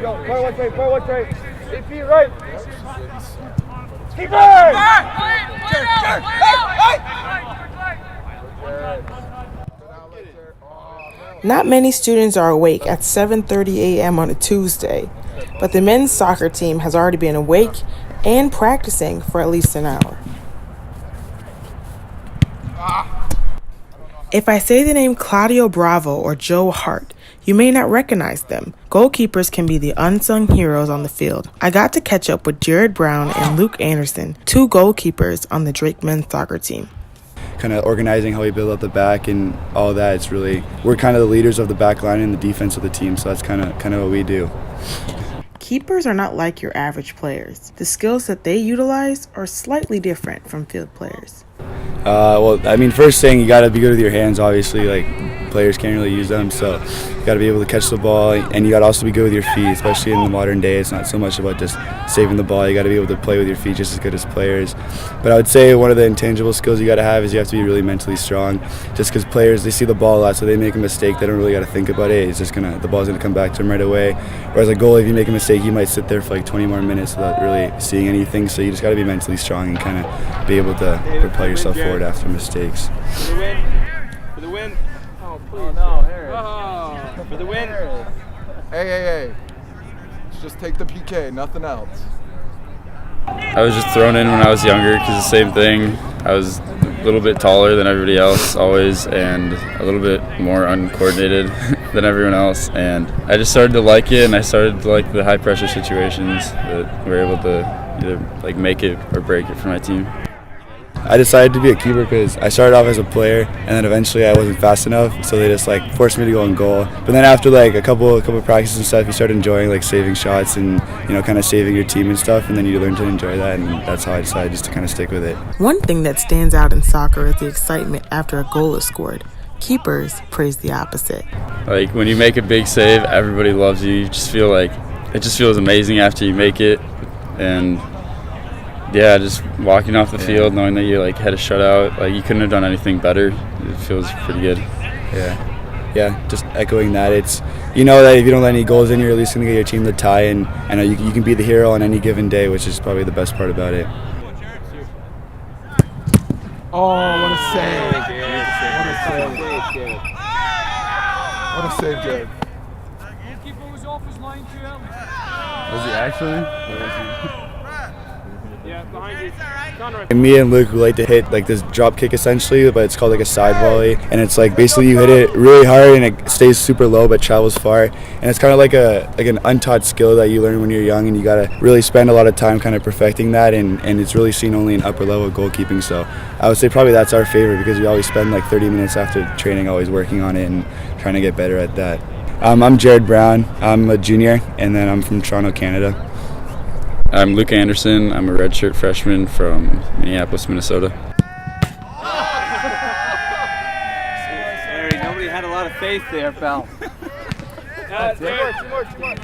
go. Far one straight. 8 feet right. Keep it! Not many students are awake at 7:30 a.m. on a Tuesday, but the men's soccer team has already been awake and practicing for at least an hour. If I say the name Claudio Bravo or Joe Hart, you may not recognize them. Goalkeepers can be the unsung heroes on the field. I got to catch up with Jared Brown and Luke Anderson, two goalkeepers on the Drake men's soccer team. Kind of organizing how we build up the back and all that. It's really, we're kind of the leaders of the back line and the defense of the team, so that's kind of what we do. Keepers are not like your average players. The skills that they utilize are slightly different from field players. Well, I mean, first thing, you got to be good with your hands, obviously. Like, players can't really use them, so you got to be able to catch the ball, and you got to also be good with your feet, especially in the modern day. It's not so much about just saving the ball. You got to be able to play with your feet just as good as players. But I would say one of the intangible skills you got to have is you have to be really mentally strong, just because players, they see the ball a lot, so they make a mistake. They don't really got to think about it. It's just the ball's going to come back to them right away. Whereas a goalie, if you make a mistake, you might sit there for like 20 more minutes without really seeing anything, so you just got to be mentally strong and kind of be able to propel yourself forward after mistakes. For the win. For the win. Oh, please. Oh, no, Harris. Oh, for the win. Hey. Just take the PK, nothing else. I was just thrown in when I was younger because the same thing. I was a little bit taller than everybody else always and a little bit more uncoordinated than everyone else. And I just started to like it, and I started to like the high pressure situations that we're able to either like make it or break it for my team. I decided to be a keeper because I started off as a player, and then eventually I wasn't fast enough, so they just like forced me to go in goal. But then after like a couple practices and stuff, you start enjoying like saving shots and kind of saving your team and stuff, and then you learn to enjoy that, and that's how I decided just to kind of stick with it. One thing that stands out in soccer is the excitement after a goal is scored. Keepers praise the opposite. Like when you make a big save, everybody loves you. You just feel like it just feels amazing after you make it, and yeah, just walking off the field knowing that you like had a shutout, like you couldn't have done anything better. It feels pretty good. Yeah, just echoing that. It's that if you don't let any goals in, you're at least going to get your team the tie, and I know you can be the hero on any given day, which is probably the best part about it. Oh, what a save! What a save, Jared. Goalkeeper was off his line too early. Was he actually? Yeah, behind you. And me and Luke, we like to hit like this drop kick essentially, but it's called like a side volley, and it's like basically you hit it really hard and it stays super low but travels far, and it's kind of like an untaught skill that you learn when you're young, and you got to really spend a lot of time kind of perfecting that, and it's really seen only in upper level goalkeeping. So I would say probably that's our favorite because we always spend like 30 minutes after training always working on it and trying to get better at that. I'm Jared Brown. I'm a junior, and then I'm from Toronto, Canada. I'm Luke Anderson. I'm a redshirt freshman from Minneapolis, Minnesota. Nobody had a lot of faith there, pal. Two more.